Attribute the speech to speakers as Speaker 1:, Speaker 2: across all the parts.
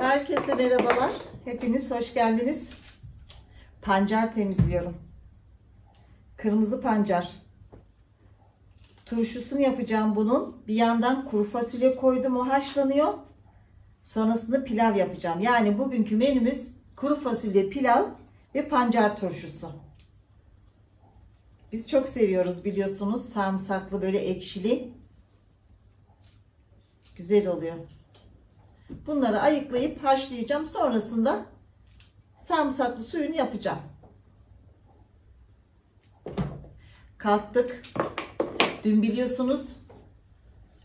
Speaker 1: Herkese merhabalar. Hepiniz hoş geldiniz. Pancar temizliyorum. Kırmızı pancar. Turşusunu yapacağım bunun. Bir yandan kuru fasulye koydum, o haşlanıyor. Sonrasında pilav yapacağım. Yani bugünkü menümüz kuru fasulye pilav ve pancar turşusu. Biz çok seviyoruz biliyorsunuz. Sarımsaklı, böyle ekşili. Güzel oluyor. Bunları ayıklayıp haşlayacağım. Sonrasında sarımsaklı suyunu yapacağım. Kalktık. Dün biliyorsunuz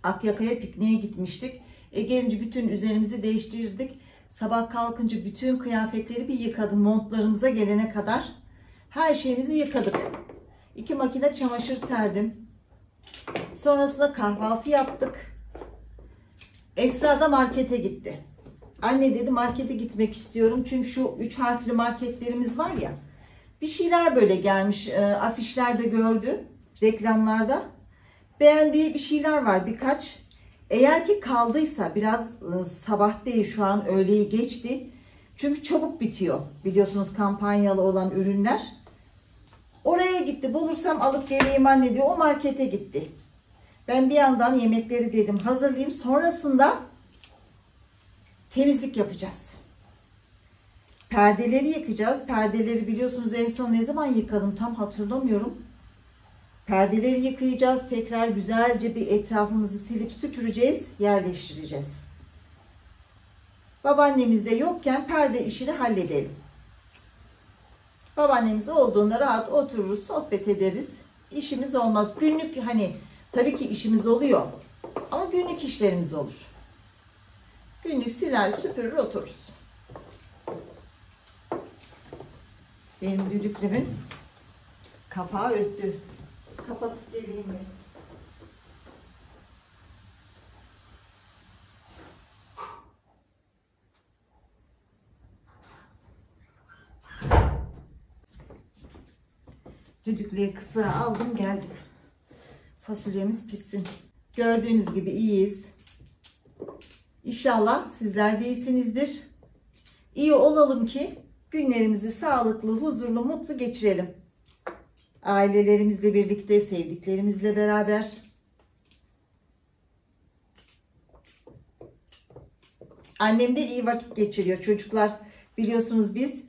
Speaker 1: Akyaka'ya pikniğe gitmiştik. Gelince bütün üzerimizi değiştirdik. Sabah kalkınca bütün kıyafetleri bir yıkadım. Montlarımıza gelene kadar her şeyimizi yıkadık. 2 makine çamaşır serdim. Sonrasında kahvaltı yaptık. Esra da markete gitti. Anne dedi, markete gitmek istiyorum. Çünkü şu 3 harfli marketlerimiz var ya. Bir şeyler böyle gelmiş. Afişlerde gördü. Reklamlarda. Beğendiği bir şeyler var birkaç. Eğer ki kaldıysa, biraz sabah değil, şu an öğleyi geçti. Çünkü çabuk bitiyor. Biliyorsunuz kampanyalı olan ürünler. Oraya gitti. Bulursam alıp geleyim anne diyor. O markete gitti. Ben bir yandan yemekleri dedim hazırlayayım. Sonrasında temizlik yapacağız. Perdeleri yıkacağız. Perdeleri biliyorsunuz en son ne zaman yıkadım tam hatırlamıyorum. Perdeleri yıkayacağız. Tekrar güzelce bir etrafımızı silip süpüreceğiz. Yerleştireceğiz. Babaannemiz de yokken perde işini halledelim. Babaannemiz olduğunda rahat otururuz, sohbet ederiz. İşimiz olmaz. Günlük tabii ki işimiz oluyor. Ama günlük işlerimiz olur. Günlük siler, süpürür, otururuz. Benim düdüklümün kapağı öttü. Kapatıp geleyim mi? Düdüklüğü kısa aldım geldim. Fasulyemiz pişsin. Gördüğünüz gibi iyiyiz. İnşallah sizler de iyisinizdir. İyi olalım ki günlerimizi sağlıklı, huzurlu, mutlu geçirelim. Ailelerimizle birlikte, sevdiklerimizle beraber. Annem de iyi vakit geçiriyor. Çocuklar biliyorsunuz biz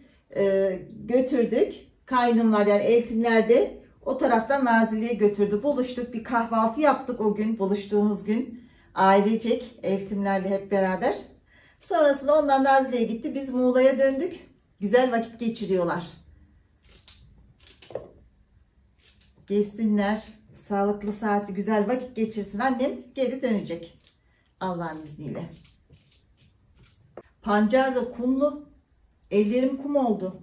Speaker 1: götürdük. Kaynımlar yani eltimler de o taraftan Nazilli'ye götürdü. Buluştuk, bir kahvaltı yaptık o gün, buluştuğumuz gün. Ailecek, eltimlerle hep beraber. Sonrasında onlar Nazilli'ye gitti. Biz Muğla'ya döndük. Güzel vakit geçiriyorlar. Geçsinler. Sağlıklı, saatli, güzel vakit geçirsin. Annem geri dönecek. Allah'ın izniyle. Pancar da kumlu. Ellerim kum oldu.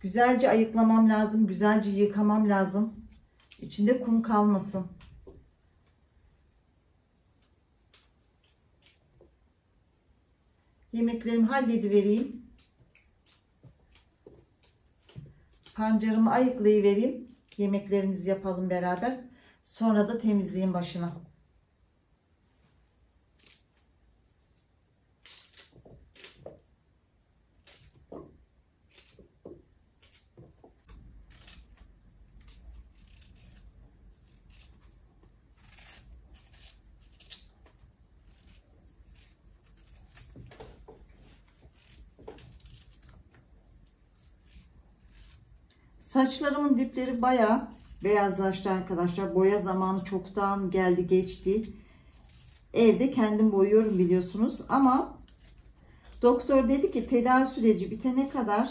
Speaker 1: Güzelce ayıklamam lazım. Güzelce yıkamam lazım. İçinde kum kalmasın. Yemeklerimi halledivereyim. Pancarımı ayıklayıvereyim. Yemeklerimizi yapalım beraber. Sonra da temizliğin başına. Saçlarımın dipleri bayağı beyazlaştı arkadaşlar. Boya zamanı çoktan geldi geçti. Evde kendim boyuyorum biliyorsunuz. Ama doktor dedi ki tedavi süreci bitene kadar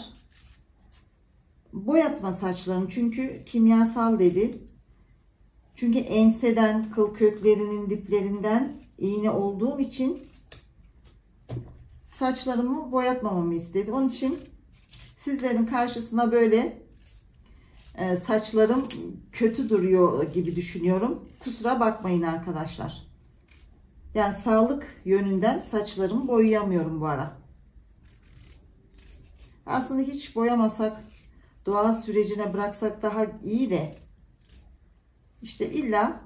Speaker 1: boyatma saçlarını. Çünkü kimyasal dedi. Çünkü enseden, kıl köklerinin diplerinden iğne olduğum için saçlarımı boyatmamamı istedi. Onun için sizlerin karşısına böyle saçlarım kötü duruyor gibi düşünüyorum. Kusura bakmayın arkadaşlar. Yani sağlık yönünden saçlarımı boyayamıyorum bu ara. Aslında hiç boyamasak, doğal sürecine bıraksak daha iyi de işte illa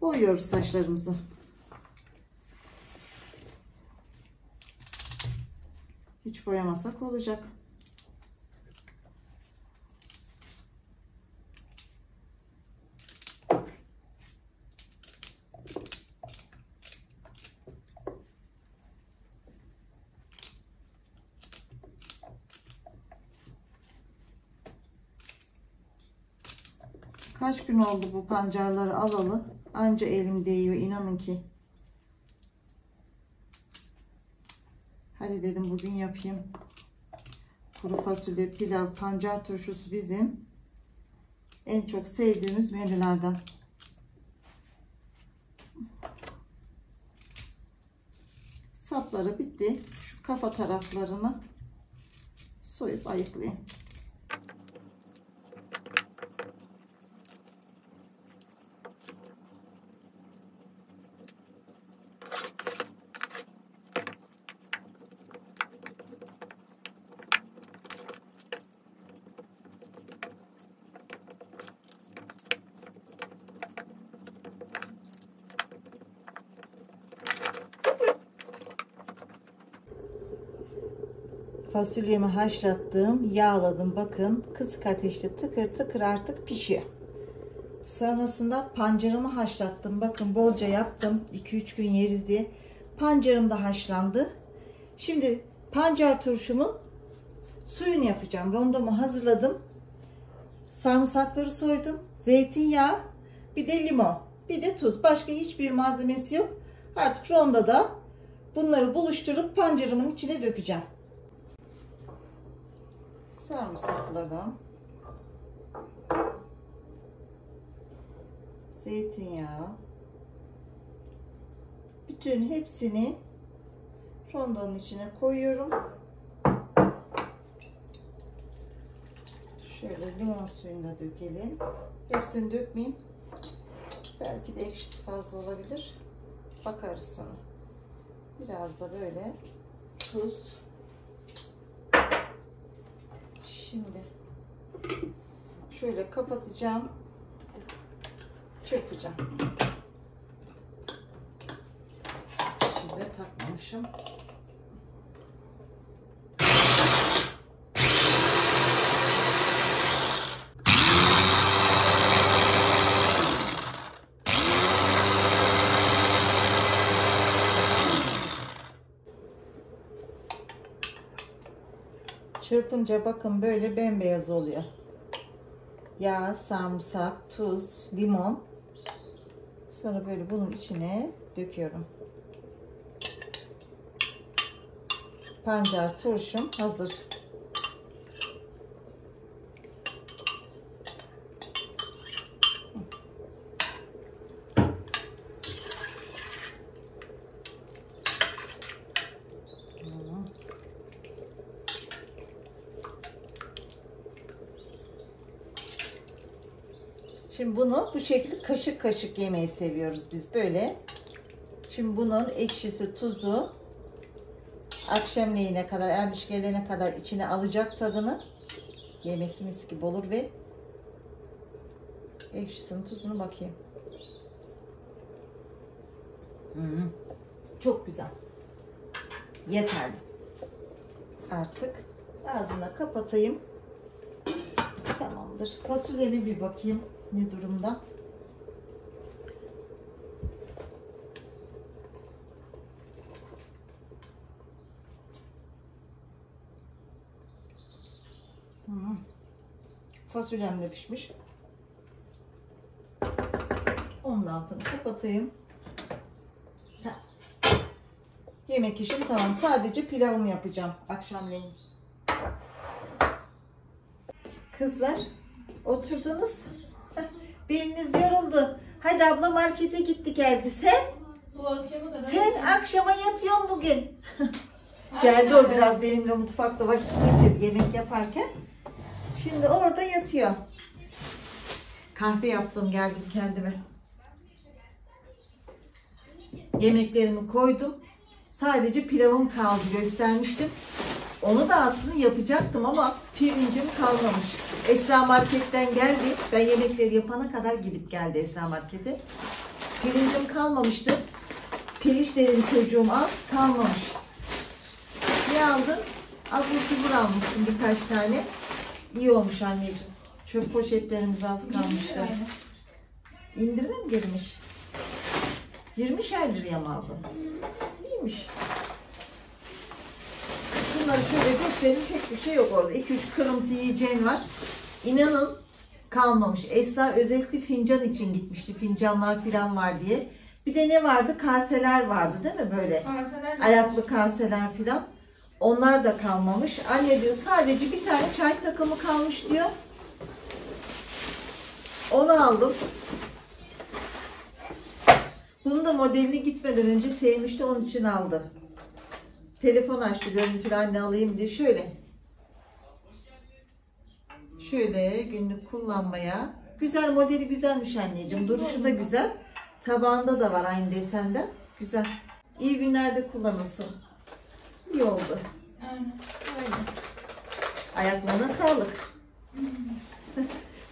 Speaker 1: boyuyoruz saçlarımızı. Hiç boyamasak olacak. Kaç gün oldu bu pancarları alalı. Anca elim değiyor, inanın ki. Hadi dedim bugün yapayım. Kuru fasulye, pilav, pancar turşusu bizim en çok sevdiğimiz menülerden. Sapları bitti. Şu kafa taraflarını soyup ayıklayayım. Fasulyemi haşlattım, yağladım. Bakın kısık ateşte tıkır tıkır artık pişiyor. Sonrasında pancarımı haşlattım. Bakın bolca yaptım. 2-3 gün yeriz diye. Pancarım da haşlandı. Şimdi pancar turşumun suyunu yapacağım. Rondomu hazırladım. Sarımsakları soydum. Zeytinyağı, bir de limon, bir de tuz. Başka hiçbir malzemesi yok. Artık rondoda bunları buluşturup pancarımın içine dökeceğim. Sarımsaklarım, zeytinyağı, bütün hepsini rondonun içine koyuyorum. Şöyle limon suyunu da dökelim. Hepsini dökmeyin. Belki de ekşisi fazla olabilir. Bakarız sonra. Biraz da böyle tuz. Şimdi şöyle kapatacağım. Çırpacağım. Şimdi takmamışım. Çırpınca bakın böyle bembeyaz oluyor. Yağ, sarımsak, tuz, limon. Sonra böyle bunun içine döküyorum. Pancar turşum hazır. Şimdi bunu bu şekilde kaşık kaşık yemeyi seviyoruz biz böyle. Şimdi bunun ekşisi, tuzu akşamleyiğine kadar, ermiş gelene kadar içine alacak tadını. Yemesi mis gibi olur ve ekşisinin tuzunu bakayım. Çok güzel. Yeterli. Artık ağzını kapatayım. Tamamdır. Fasulyemi bir bakayım ne durumda. Fasulyem de pişmiş. Onun altını kapatayım. Yemek işim tamam. Sadece pilavımı yapacağım akşamleyin. Kızlar oturdunuz. Biriniz yoruldu. Hadi abla markete gitti geldi. Sen akşama yatıyorsun bugün. Geldi o biraz benimle mutfakta vakit geçirdi yemek yaparken. Şimdi orada yatıyor. Kahve yaptım geldim kendime. Yemeklerimi koydum. Sadece pilavım kaldı göstermiştim. Onu da aslında yapacaktım ama pirincim kalmamış. Esra marketten geldi. Ben yemekleri yapana kadar gidip geldi Esra markete. Pirincim kalmamıştı. Pirinç dedim çocuğum al. Kalmamış. Ne aldım? Abur cubur almışsın birkaç tane. İyi olmuş anneciğim. Çöp poşetlerimiz az kalmıştı. İndirime mi girmiş? 20'şer liraya mı aldın? İyiymiş. Şunları şöyle göstereyim. Pek bir şey yok orada. 2-3 kırıntı yiyeceğin var. İnanın kalmamış. Esra özellikle fincan için gitmişti. Fincanlar falan var diye. Bir de ne vardı? Kaseler vardı değil mi böyle? Kaseler ayaklı kaseler falan. Onlar da kalmamış. Anne diyor sadece bir tane çay takımı kalmış diyor. Onu aldım. Bunu da modelini gitmeden önce sevmişti. Onun için aldı. Telefon açtı. Görüntülü anne alayım diye. Şöyle günlük kullanmaya. Güzel, modeli güzelmiş anneciğim. Duruşu da güzel. Tabağında da var aynı desenden. Güzel. İyi günlerde kullanılsın. İyi oldu.
Speaker 2: Aynen.
Speaker 1: Ayaklarına sağlık.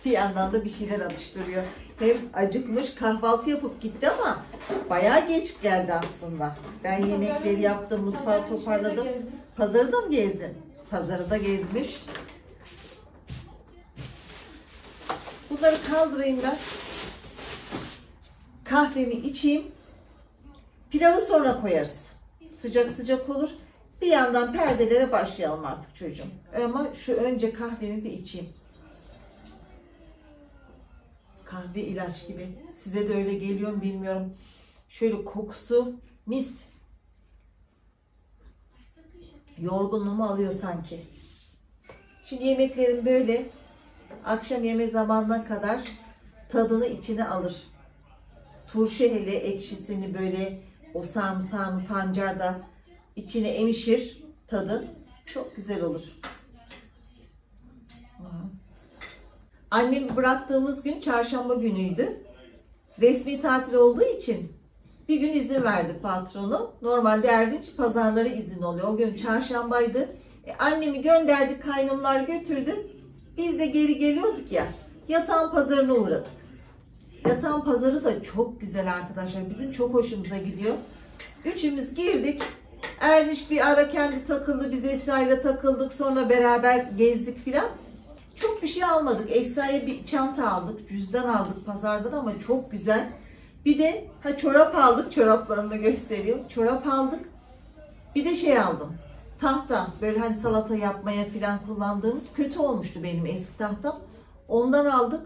Speaker 1: Bir yandan da bir şeyler atıştırıyor. Hem acıkmış, kahvaltı yapıp gitti ama bayağı geç geldi aslında. Ben yemekleri yaptım, mutfağı toparladım. Pazarı da mı gezdin? Pazarı da gezmiş. Bunları kaldırayım ben. Kahvemi içeyim. Pilavı sonra koyarız. Sıcak sıcak olur. Bir yandan perdelere başlayalım artık çocuğum. Ama şu önce kahvemi bir içeyim. Kahve ilaç gibi. Size de öyle geliyor mu bilmiyorum. Şöyle kokusu mis. Yorgunluğumu alıyor sanki. Şimdi yemeklerim böyle. Akşam yeme zamanına kadar tadını içine alır. Turşu hele ekşisini böyle o sarımsağını pancarda içine emişir tadı. Çok güzel olur. Annemi bıraktığımız gün çarşamba günüydü. Resmi tatil olduğu için bir gün izin verdi patronu. Normalde Erdinç pazarları izin oluyor. O gün çarşambaydı. Annemi gönderdi, kaynımlar götürdü. Biz de geri geliyorduk ya. Yatağan pazarına uğradık. Yatağan pazarı da çok güzel arkadaşlar. Bizim çok hoşumuza gidiyor. Üçümüz girdik. Erdinç bir ara kendi takıldı. Biz Esra ile takıldık. Sonra beraber gezdik filan. Çok bir şey almadık. Esra'ya bir çanta aldık. Cüzdan aldık pazardan ama çok güzel. Bir de çorap aldık. Çoraplarımı göstereyim. Çorap aldık. Bir de şey aldım. Tahta. Böyle hani salata yapmaya filan kullandığımız kötü olmuştu benim eski tahtam. Ondan aldık.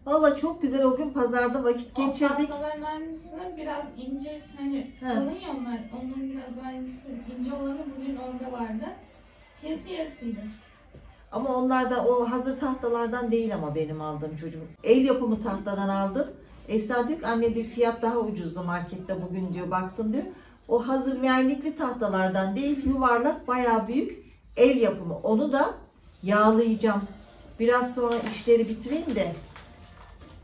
Speaker 1: Valla çok güzel o gün pazarda vakit geçirdik.
Speaker 2: O tahtaların aynısı biraz ince, hani kalın ya onlar. Onların biraz aynısı ince olanı bugün orada vardı. Fiyatı yarısıydı.
Speaker 1: Ama onlar da o hazır tahtalardan değil ama benim aldığım çocuğum. El yapımı tahtadan aldım. Esra diyor ki anne diyor fiyat daha ucuzdu markette bugün diyor baktım diyor. O hazır vernikli tahtalardan değil yuvarlak bayağı büyük el yapımı. Onu da yağlayacağım. Biraz sonra işleri bitireyim de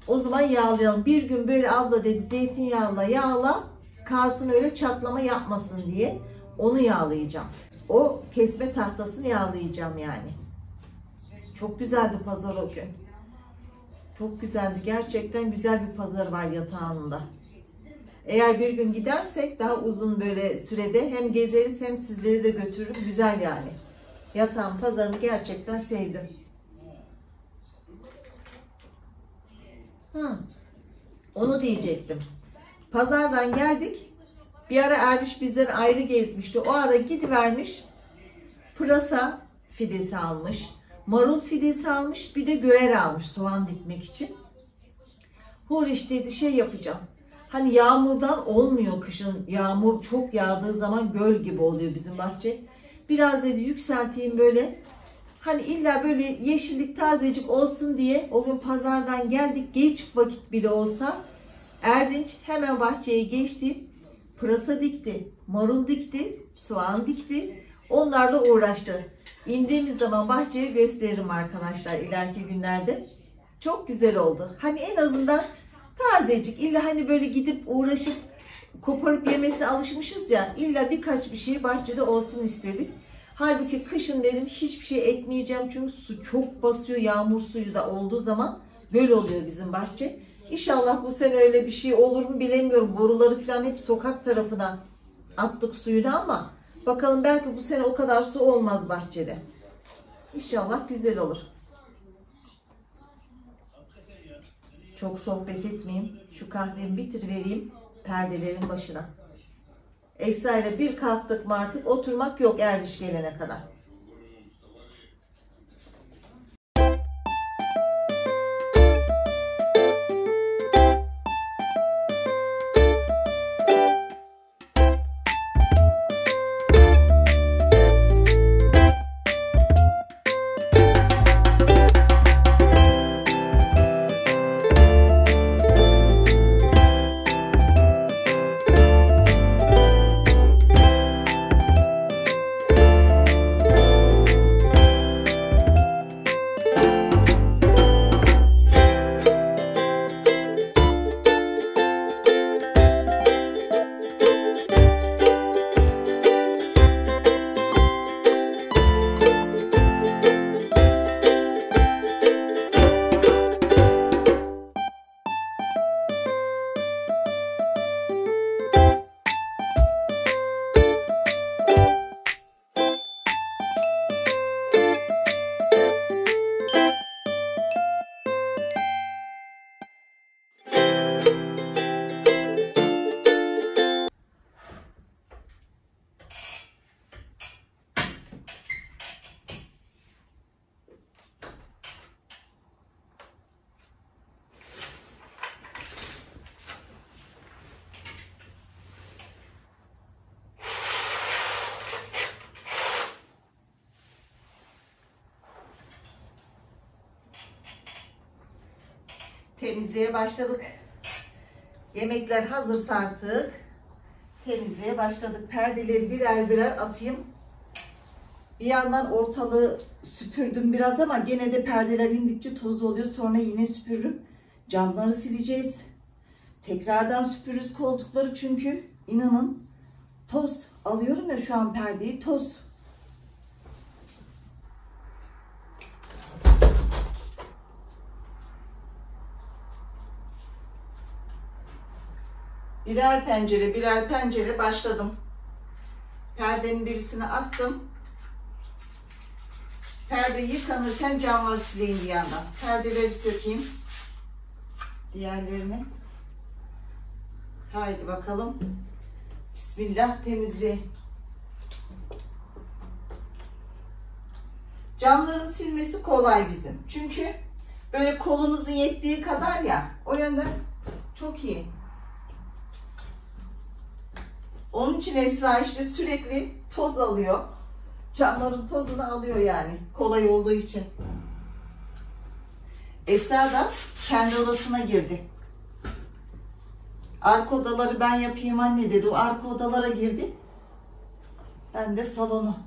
Speaker 1: o zaman yağlayalım. Bir gün böyle abla dedi zeytinyağla yağla kalsın öyle çatlama yapmasın diye onu yağlayacağım. O kesme tahtasını yağlayacağım yani. Çok güzeldi pazar o gün. Çok güzeldi. Gerçekten güzel bir pazar var yatağında. Eğer bir gün gidersek daha uzun böyle sürede hem gezeriz hem sizleri de götürürüm. Güzel yani. Yatağın pazarını gerçekten sevdim. Onu diyecektim. Pazardan geldik. Bir ara Erdiş bizden ayrı gezmişti. O ara gidivermiş. Pırasa fidesi almış. Marul fidesi almış. Bir de göğer almış soğan dikmek için. Huriş dedi şey yapacağım. Hani yağmurdan olmuyor kışın. Yağmur çok yağdığı zaman göl gibi oluyor bizim bahçe. Biraz dedi yükselteyim böyle. Hani illa böyle yeşillik tazecik olsun diye o gün pazardan geldik. Geç vakit bile olsa Erdinç hemen bahçeye geçti. Pırasa dikti, marul dikti, soğan dikti. Onlarla uğraştı. İndiğimiz zaman bahçeye gösteririm arkadaşlar ileriki günlerde. Çok güzel oldu. Hani en azından tazecik illa hani böyle gidip uğraşıp koparıp yemesine alışmışız ya. İlla birkaç bir şey bahçede olsun istedik. Halbuki kışın dedim hiçbir şey ekmeyeceğim çünkü su çok basıyor. Yağmur suyu da olduğu zaman böyle oluyor bizim bahçe. İnşallah bu sene öyle bir şey olur mu bilemiyorum. Boruları falan hep sokak tarafına attık suyunu ama Bakalım, belki bu sene o kadar su olmaz bahçede. İnşallah güzel olur. Çok sohbet etmeyeyim. Şu kahvemi bitirivereyim. Perdelerin başına. Esra ile bir kalktık mı artık oturmak yok Erdiş gelene kadar. Temizliğe başladık. Yemekler hazırsa artık temizliğe başladık. Perdeleri birer birer atayım. Bir yandan ortalığı süpürdüm biraz ama gene de perdeler indikçe toz oluyor. Sonra yine süpürürüm. Camları sileceğiz. Tekrardan süpürürüz koltukları, çünkü inanın toz alıyorum ya şu an, perdeyi toz. Birer pencere birer pencere başladım. Perdenin birisini attım. Perde yıkanırken camları sileyim bir yandan. Perdeleri sökeyim. Diğerlerini. Haydi bakalım. Bismillah, temizliğe. Camların silmesi kolay bizim. Çünkü böyle kolunuzun yettiği kadar ya. O yönden çok iyi. Onun için Esra işte sürekli toz alıyor. Camların tozunu alıyor yani. Kolay olduğu için. Esra da kendi odasına girdi. Arka odaları ben yapayım anne dedi. O arka odalara girdi. Ben de salonu.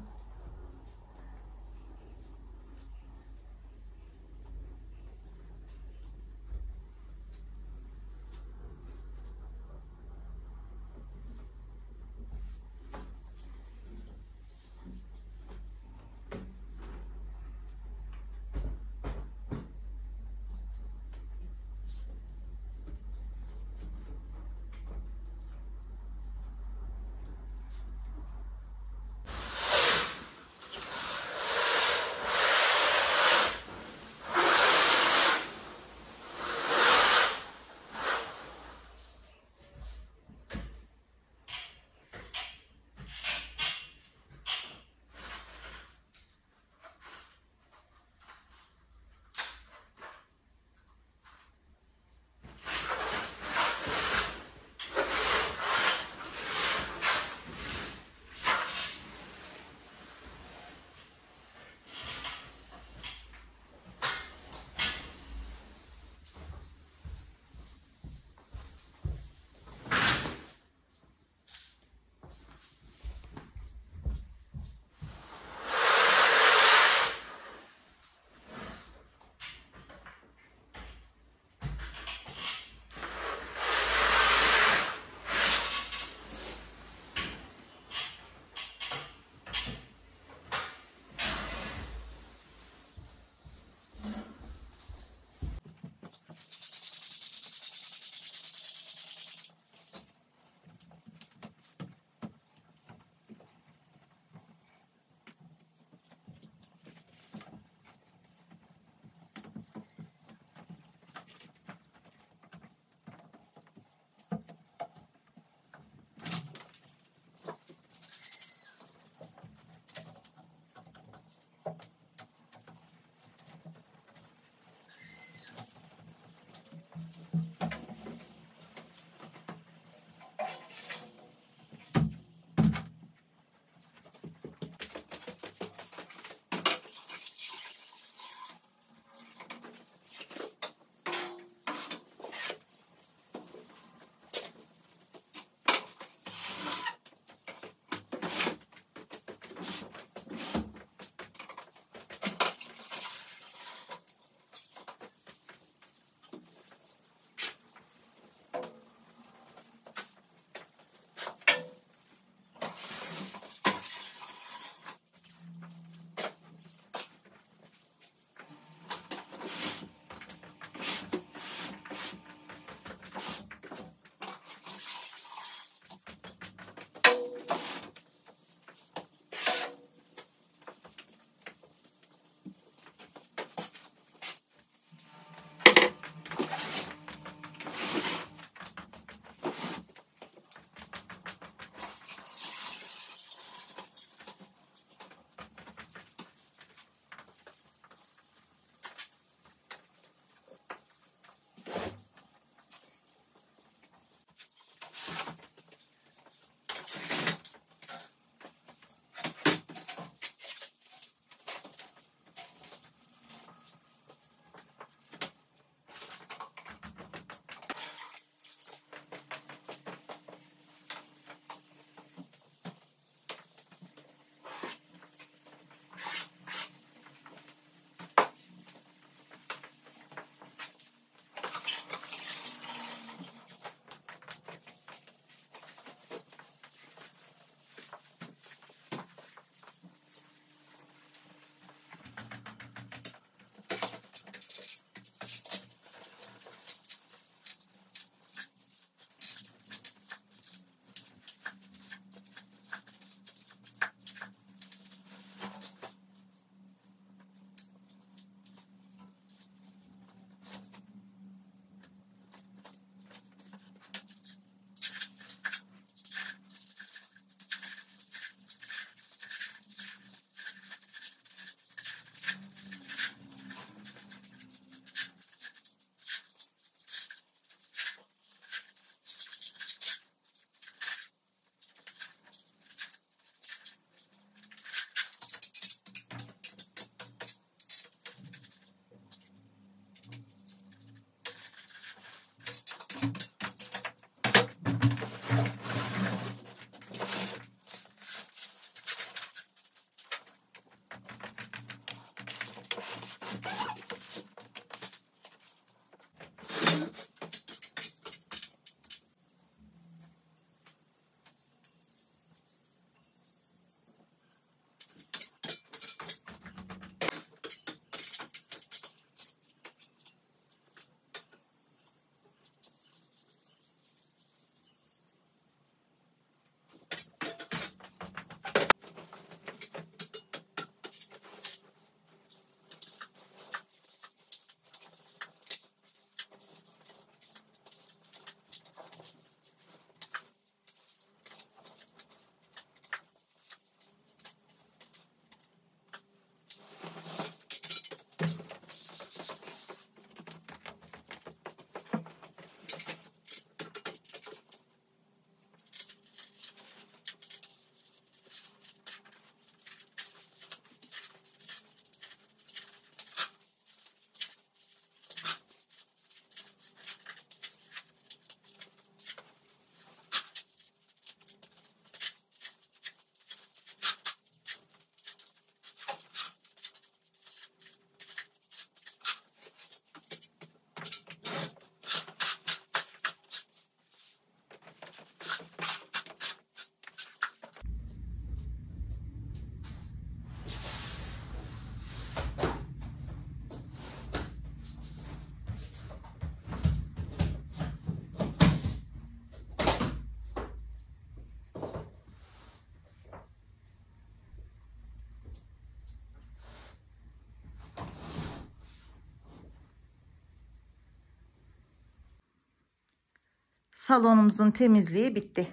Speaker 1: Salonumuzun temizliği bitti.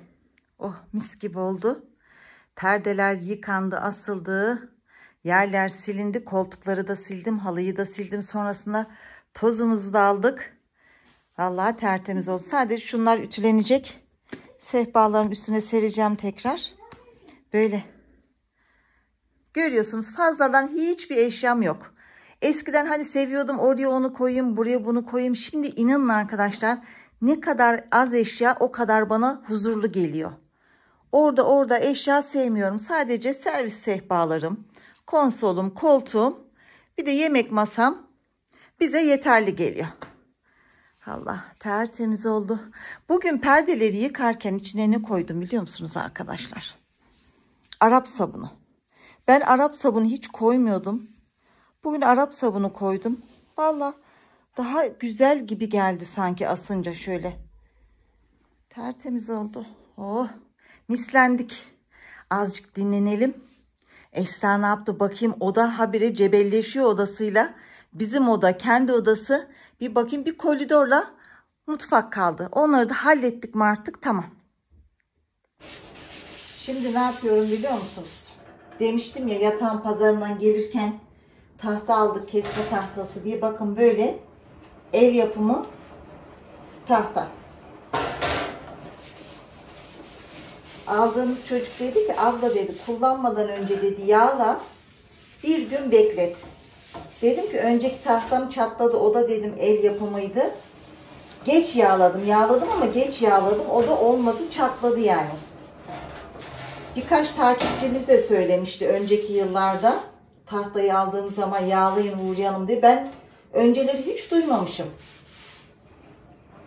Speaker 1: Oh, mis gibi oldu. Perdeler yıkandı, asıldı. Yerler silindi. Koltukları da sildim. Halıyı da sildim. Sonrasında tozumuzu da aldık. Vallahi tertemiz oldu. Sadece şunlar ütülenecek. Sehpaların üstüne sereceğim tekrar. Böyle. Görüyorsunuz, fazladan hiçbir eşyam yok. Eskiden hani seviyordum, oraya onu koyayım, buraya bunu koyayım. Şimdi inanın arkadaşlar, ne kadar az eşya o kadar bana huzurlu geliyor. Orada eşya sevmiyorum. Sadece servis sehpalarım, konsolum, koltuğum, bir de yemek masam bize yeterli geliyor. Allah, tertemiz oldu. Bugün perdeleri yıkarken içine ne koydum biliyor musunuz arkadaşlar? Arap sabunu. Ben Arap sabunu hiç koymuyordum. Bugün Arap sabunu koydum. Vallahi daha güzel gibi geldi sanki asınca şöyle. Tertemiz oldu. Oh, mislendik. Azıcık dinlenelim. Esra ne yaptı bakayım, oda habire cebelleşiyor odasıyla. Bizim oda kendi odası. Bir bakayım, bir koridorla mutfak kaldı. Onları da hallettik mi artık, tamam. Şimdi ne yapıyorum biliyor musunuz? Demiştim ya, yatağın pazarından gelirken tahta aldık, kesme tahtası diye. Bakın böyle el yapımı tahta. Aldığımız çocuk dedi ki, abla dedi, kullanmadan önce dedi yağla, bir gün beklet. Dedim ki önceki tahtam çatladı, o da dedim el yapımıydı. Geç yağladım ama geç yağladım, o da olmadı, çatladı yani. Birkaç takipçimiz de söylemişti önceki yıllarda, tahtayı aldığım zaman yağlayın Uğur Hanım diye. Ben önceleri hiç duymamışım.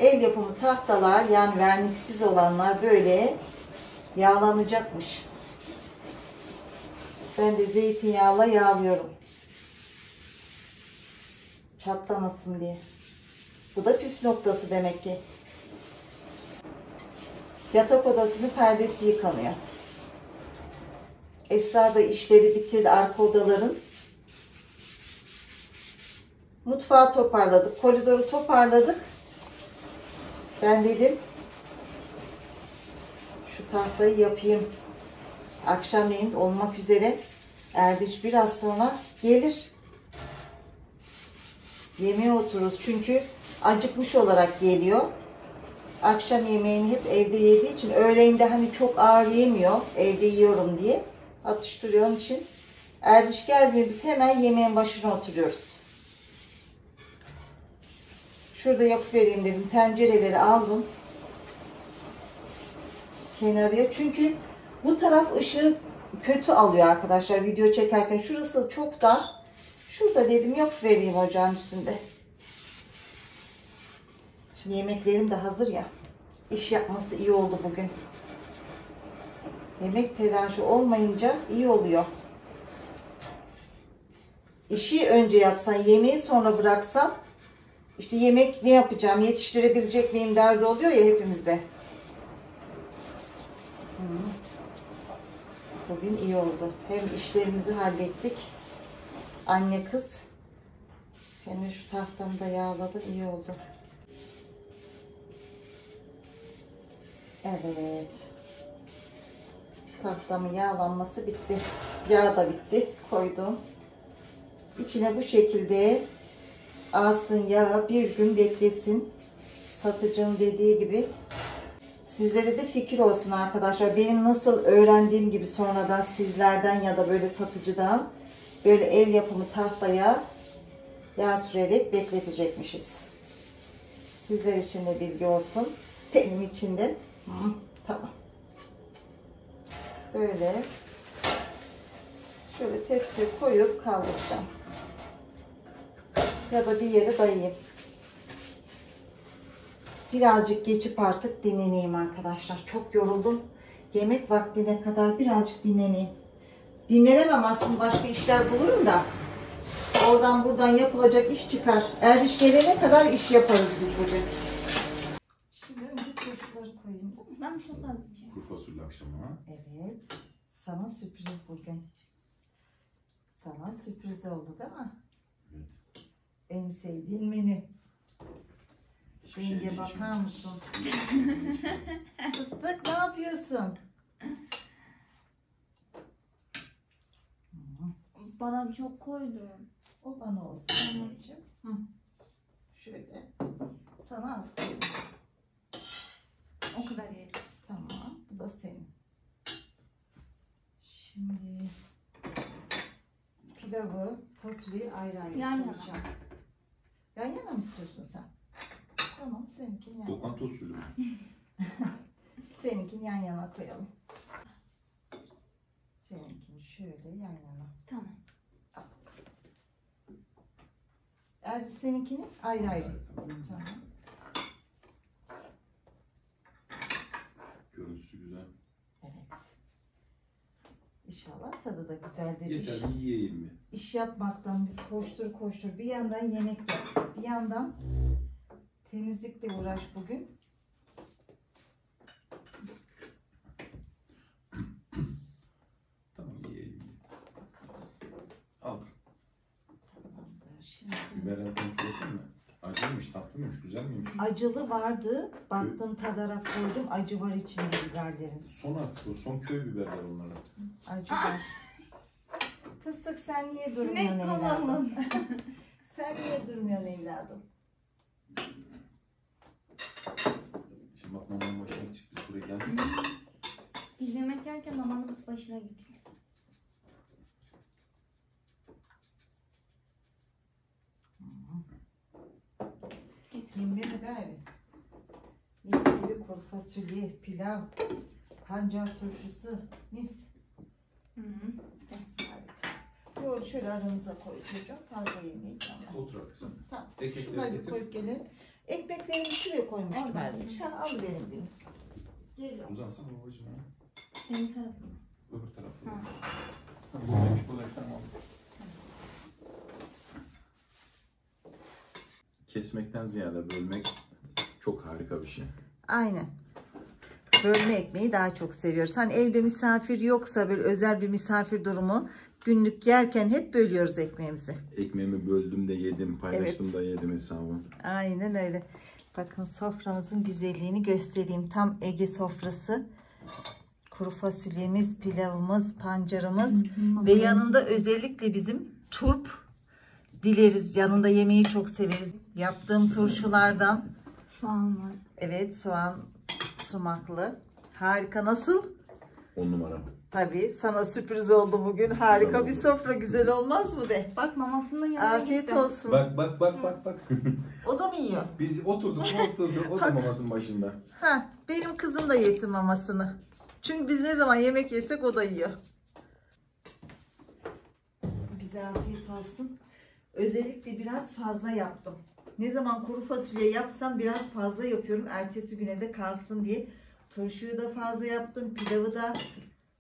Speaker 1: El yapımı tahtalar, yani verniksiz olanlar böyle yağlanacakmış. Ben de zeytinyağla yağlıyorum. Çatlamasın diye. Bu da püf noktası demek ki. Yatak odasının perdesi yıkanıyor. Esra da işleri bitirdi arka odaların. Mutfağı toparladık. Koridoru toparladık. Ben dedim şu tahtayı yapayım. Akşamleyin olmak üzere. Erdinç biraz sonra gelir. Yemeğe otururuz. Çünkü acıkmış olarak geliyor. Akşam yemeğini hep evde yediği için öğleyin hani çok ağır yemiyor. Evde yiyorum diye. Atıştırıyor onun için. Erdinç geldiğinde biz hemen yemeğin başına oturuyoruz. Şurada yapıvereyim dedim. Tencereleri aldım. Kenarıya. Çünkü bu taraf ışığı kötü alıyor arkadaşlar. Video çekerken şurası çok dar. Şurada dedim yapıvereyim ocağın üstünde. Şimdi yemeklerim de hazır ya. İş yapması iyi oldu bugün. Yemek telaşı olmayınca iyi oluyor. İşi önce yapsan, yemeği sonra bıraksan, işte yemek ne yapacağım, yetiştirebilecek miyim derdi oluyor ya hepimizde. Bugün iyi oldu. Hem işlerimizi hallettik. Anne kız. Hem de şu tahtamı da yağladım. İyi oldu. Evet. Tahtamın yağlanması bitti. Yağ da bitti. Koydum. İçine bu şekilde alsın yağı, bir gün beklesin. Satıcının dediği gibi. Sizlere de fikir olsun arkadaşlar. Benim nasıl öğrendiğim gibi sonradan sizlerden ya da böyle satıcıdan böyle el yapımı tahtaya yağ sürerek bekletecekmişiz. Sizler için de bilgi olsun. Benim için de. Tamam. Böyle şöyle tepsiye koyup kaldıracağım. Ya da bir yere dayayayım. Birazcık geçip artık dinleneyim arkadaşlar. Çok yoruldum. Yemek vaktine kadar birazcık dinleneyim. Dinlenemem aslında, başka işler bulurum da. Oradan buradan yapılacak iş çıkar. Erdiş gelene kadar iş yaparız biz bugün. Şimdi önce turşuları koyayım.
Speaker 2: Ben çok az yiyeceğim.
Speaker 3: Kuru fasulye akşama.
Speaker 1: Evet. Sana sürpriz bugün. Sana sürpriz oldu değil mi?
Speaker 3: Evet.
Speaker 1: En sevdiğin menü.
Speaker 3: Hiçbir şey
Speaker 1: Renge
Speaker 3: değişmedi.
Speaker 1: bakar mısın? Fıstık ne yapıyorsun?
Speaker 2: Bana çok koydun.
Speaker 1: O bana olsun anneciğim. Hı. Şöyle. Sana az koyayım.
Speaker 2: O kadar yedim.
Speaker 1: Tamam. Bu da senin. Şimdi pilavı, fasulyeyi ayrı ayrı
Speaker 2: Yan yana.
Speaker 1: koyacağım. Yan yana mı istiyorsun sen? Tamam. Seninkini yan yana.
Speaker 3: Lokanta usulü mü?
Speaker 1: Seninkini yan yana koyalım. Seninkini şöyle yan yana.
Speaker 2: Tamam.
Speaker 1: Al. Erci seninkini ayrı ayrı.
Speaker 3: Tamam.
Speaker 1: Tamam.
Speaker 3: Görüntüsü güzel.
Speaker 1: Evet. İnşallah tadı da güzeldir.
Speaker 3: Yeter bir yiyeyim mi?
Speaker 1: İş yapmaktan biz koştur koştur. Bir yandan yemek yap. Bir yandan temizlikle uğraş bugün.
Speaker 3: Tamam yiyeyim. Al.
Speaker 1: Tamamdır. Şimdi
Speaker 3: Biberler kontrol mü? Acıymış, tatlı mıymış, güzel miymiş?
Speaker 1: acılı vardı. Baktım tadarak koydum. Acı var içinde biberlerin.
Speaker 3: Son artık o, son köy biberler onlar artık.
Speaker 1: Acı var. Fıstık sen niye durmuyorsun
Speaker 2: Ne
Speaker 1: evladım?
Speaker 2: kalalım.
Speaker 1: Sen niye durmuyorsun evladım?
Speaker 3: Şimdi bak mamanın başına gidecek, biz buraya geldik.
Speaker 2: Biz yemek yerken mamanın başına gidiyor.
Speaker 1: Yemeğe gayri. Mis gibi kuru fasulye, pilav, pancar turşusu, mis.
Speaker 2: Hı hı.
Speaker 1: Harika. Yoğurt şöyle aranıza koy çocuğum. Fazla yemeyin ama.
Speaker 3: Otur artık sen.
Speaker 1: Tamam.
Speaker 3: Ekmekleri
Speaker 1: Şunları
Speaker 3: getir.
Speaker 1: koyup gelin. Ekmeklerimi şuraya koymuştum
Speaker 2: Al
Speaker 1: ben.
Speaker 2: benim.
Speaker 1: Ha, al benim benim. Geliyorum.
Speaker 3: Uzansana babacığım ya.
Speaker 2: Senin tarafına.
Speaker 3: Öbür tarafta.
Speaker 2: Ha.
Speaker 3: Ha, buradaymış, buradaymış, tamam. Kesmekten ziyade bölmek çok harika bir şey.
Speaker 1: Aynen. Bölme ekmeği daha çok seviyoruz. Hani evde misafir yoksa böyle özel bir misafir durumu günlük yerken hep bölüyoruz ekmeğimizi.
Speaker 3: Ekmeğimi böldüm de yedim, paylaştım
Speaker 1: Evet.
Speaker 3: da yedim hesabı.
Speaker 1: Aynen öyle. Bakın soframızın güzelliğini göstereyim. Tam Ege sofrası. Kuru fasulyemiz, pilavımız, pancarımız ve yanında özellikle bizim turp dileriz. Yanında yemeği çok severiz. Yaptığım turşulardan.
Speaker 2: Soğan var.
Speaker 1: Evet, soğan sumaklı. Harika. Nasıl?
Speaker 3: 10 numara.
Speaker 1: Tabii sana sürpriz oldu bugün. Harika
Speaker 3: Güzel
Speaker 1: bir
Speaker 3: oldu.
Speaker 1: sofra. Güzel olmaz mı de?
Speaker 2: Bak mamasının yanına
Speaker 1: Afiyet
Speaker 2: gitti.
Speaker 1: olsun.
Speaker 3: Bak bak bak bak bak.
Speaker 1: O da mı yiyor?
Speaker 3: Biz oturduk, o da mamasının başında.
Speaker 1: Ha, benim kızım da yesin mamasını. Çünkü biz ne zaman yemek yesek o da yiyor. Bize afiyet olsun. Özellikle biraz fazla yaptım. Ne zaman kuru fasulye yapsam biraz fazla yapıyorum. Ertesi güne de kalsın diye. Turşuyu da fazla yaptım. Pilavı da,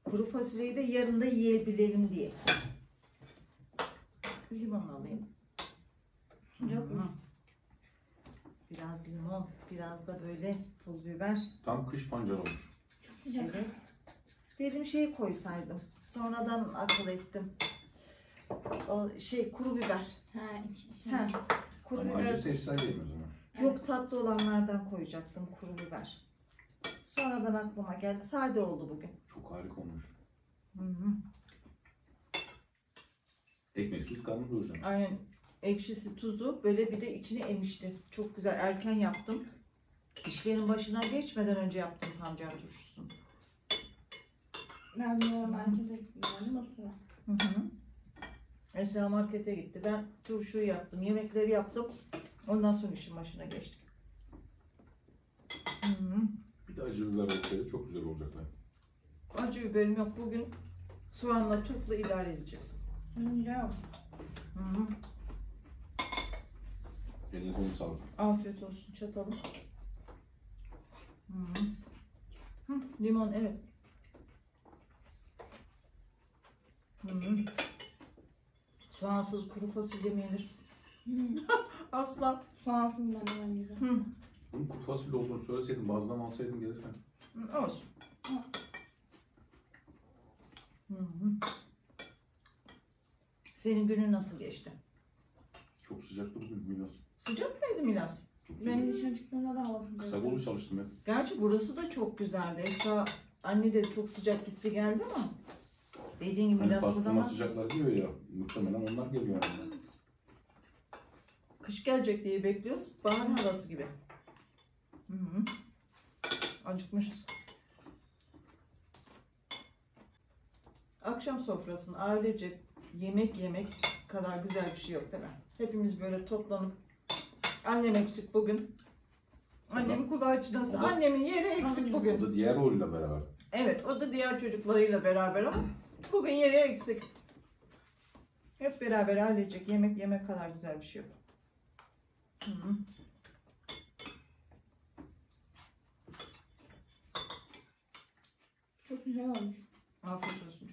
Speaker 1: kuru fasulyeyi de yarın da yiyebilelim diye. Limon alayım.
Speaker 2: Yok mu?
Speaker 1: Biraz limon, biraz da böyle pul biber.
Speaker 3: Tam kış pancarı olmuş.
Speaker 2: Çok sıcak.
Speaker 1: Evet. Dedim şey koysaydım. Sonradan akıl ettim. O şey kuru biber.
Speaker 2: Ha içi.
Speaker 1: Ha, kuru
Speaker 3: Ama
Speaker 1: biber.
Speaker 3: acısı esrarlıyım o zaman.
Speaker 1: Yok, tatlı olanlardan koyacaktım kuru biber. Sonradan aklıma geldi. Sade oldu bugün.
Speaker 3: Çok harika olmuş.
Speaker 1: Hı hı.
Speaker 3: Ekmeksiz karnım doyuracağım.
Speaker 1: Aynen. Ekşisi, tuzu böyle bir de içine emişti. Çok güzel. Erken yaptım. İşlerin başına geçmeden önce yaptım pancar turşusunu.
Speaker 2: Ben bir ara markete gittim o sıra.
Speaker 1: Hı hı. Esra markete gitti. Ben turşuyu yaptım. Yemekleri yaptım. Ondan sonra işin başına geçtik. Hı hı.
Speaker 3: Bir de acı biber olsaydı çok güzel olacaktı.
Speaker 1: Acı biberim yok. Bugün soğanla turpla idare edeceğiz.
Speaker 2: Güzel.
Speaker 1: Hı hı.
Speaker 3: Eline konu sağlık.
Speaker 1: Afiyet olsun. Çatalım. Hı hı. Hı, limon evet. Hı hı. Soğansız kuru fasulye mi yenir? Asla.
Speaker 2: Soğansız ben de güzel.
Speaker 1: Hı.
Speaker 3: Bunun kuru fasulye olduğunu söyleseydim, bazlama alsaydım gelirken.
Speaker 1: Hı, olsun. Hı hı. Senin günün nasıl geçti?
Speaker 3: Çok sıcaktı bugün Milas.
Speaker 1: Sıcak mıydı Milas?
Speaker 3: Çok iyi.
Speaker 2: Benim dışarı çıktığımda da hava sıcak.
Speaker 3: Kısa kollu çalıştım hep.
Speaker 1: Gerçi burası da çok güzeldi. Esra anne de çok sıcak gitti geldi ama dediğin gibi
Speaker 3: Hani
Speaker 1: biraz
Speaker 3: bastırma
Speaker 1: fırlama.
Speaker 3: sıcaklar diyor ya. Muhtemelen onlar geliyor herhalde.
Speaker 1: Kış gelecek diye bekliyoruz. Bahar havası gibi. Hı -hı. Acıkmışız. Akşam sofrasını ailece yemek yemek kadar güzel bir şey yok değil mi? Hepimiz böyle toplanıp annem eksik bugün. Annemin kulağı çınlasın. Annemin yeri eksik
Speaker 3: O
Speaker 1: bugün.
Speaker 3: da diğer oğluyla beraber.
Speaker 1: Evet, o da diğer çocuklarıyla beraber ama bugün yeri eksik. Hep beraber ailecek yemek yemek kadar güzel bir şey yok. Hı -hı.
Speaker 2: Çok güzel olmuş.
Speaker 1: Afiyet olsun.